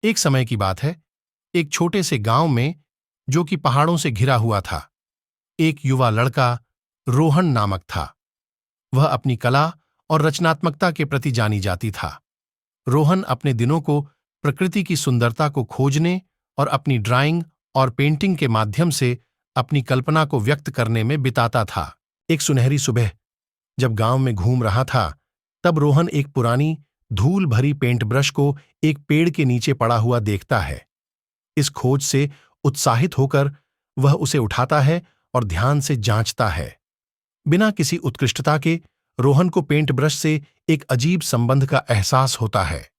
एक समय की बात है, एक छोटे से गांव में, जो कि पहाड़ों से घिरा हुआ था, एक युवा लड़का रोहन नामक था। वह अपनी कला और रचनात्मकता के प्रति जानी जाती था। रोहन अपने दिनों को प्रकृति की सुंदरता को खोजने और अपनी ड्राइंग और पेंटिंग के माध्यम से अपनी कल्पना को व्यक्त करने में बिताता था। एक सुनहरी सुबह जब गांव में घूम रहा था, तब रोहन एक पुरानी धूल भरी पेंट ब्रश को एक पेड़ के नीचे पड़ा हुआ देखता है। इस खोज से उत्साहित होकर वह उसे उठाता है और ध्यान से जांचता है। बिना किसी उत्कृष्टता के रोहन को पेंट ब्रश से एक अजीब संबंध का एहसास होता है।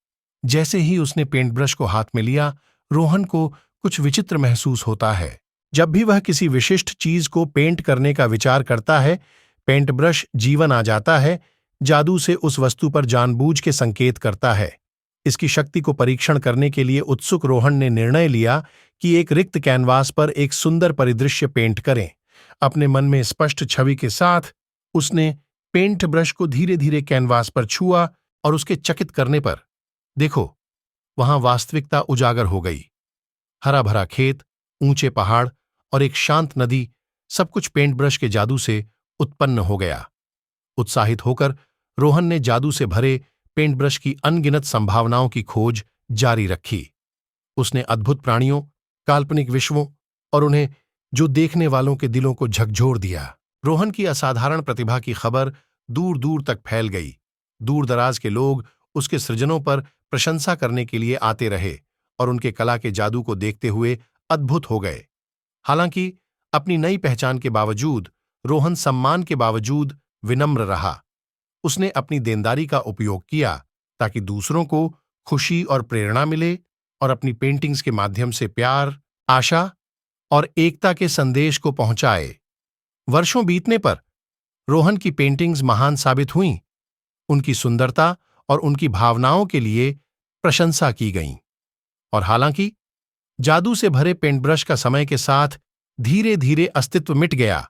जैसे ही उसने पेंट ब्रश को हाथ में लिया, रोहन को कुछ विचित्र महसूस होता है। जब भी वह किसी विशिष्ट चीज को पेंट करने का विचार करता है, पेंट ब्रश जीवन आ जाता है, जादू से उस वस्तु पर जानबूझ के संकेत करता है। इसकी शक्ति को परीक्षण करने के लिए उत्सुक रोहन ने निर्णय लिया कि एक रिक्त कैनवास पर एक सुंदर परिदृश्य पेंट करें। अपने मन में स्पष्ट छवि के साथ उसने पेंट ब्रश को धीरे धीरे कैनवास पर छुआ और उसके चकित करने पर, देखो, वहां वास्तविकता उजागर हो गई। हरा भरा खेत, ऊंचे पहाड़ और एक शांत नदी, सब कुछ पेंट ब्रश के जादू से उत्पन्न हो गया। उत्साहित होकर रोहन ने जादू से भरे पेंट ब्रश की अनगिनत संभावनाओं की खोज जारी रखी। उसने अद्भुत प्राणियों, काल्पनिक विश्वों और उन्हें जो देखने वालों के दिलों को झकझोर दिया। रोहन की असाधारण प्रतिभा की खबर दूर दूर तक फैल गई। दूर दराज के लोग उसके सृजनों पर प्रशंसा करने के लिए आते रहे और उनके कला के जादू को देखते हुए अद्भुत हो गए। हालांकि अपनी नई पहचान के बावजूद रोहन सम्मान के बावजूद विनम्र रहा। उसने अपनी देनदारी का उपयोग किया ताकि दूसरों को खुशी और प्रेरणा मिले और अपनी पेंटिंग्स के माध्यम से प्यार, आशा और एकता के संदेश को पहुंचाए। वर्षों बीतने पर रोहन की पेंटिंग्स महान साबित हुईं। उनकी सुंदरता और उनकी भावनाओं के लिए प्रशंसा की गई। और हालांकि जादू से भरे पेंट ब्रश का समय के साथ धीरे धीरे अस्तित्व मिट गया,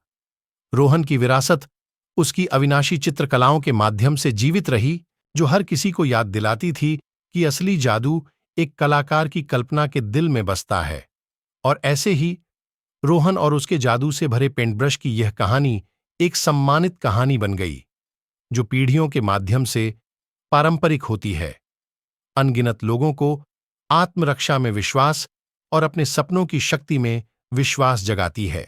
रोहन की विरासत उसकी अविनाशी चित्रकलाओं के माध्यम से जीवित रही, जो हर किसी को याद दिलाती थी कि असली जादू एक कलाकार की कल्पना के दिल में बसता है। और ऐसे ही रोहन और उसके जादू से भरे पेंट ब्रश की यह कहानी एक सम्मानित कहानी बन गई, जो पीढ़ियों के माध्यम से पारंपरिक होती है, अनगिनत लोगों को आत्मरक्षा में विश्वास और अपने सपनों की शक्ति में विश्वास जगाती है।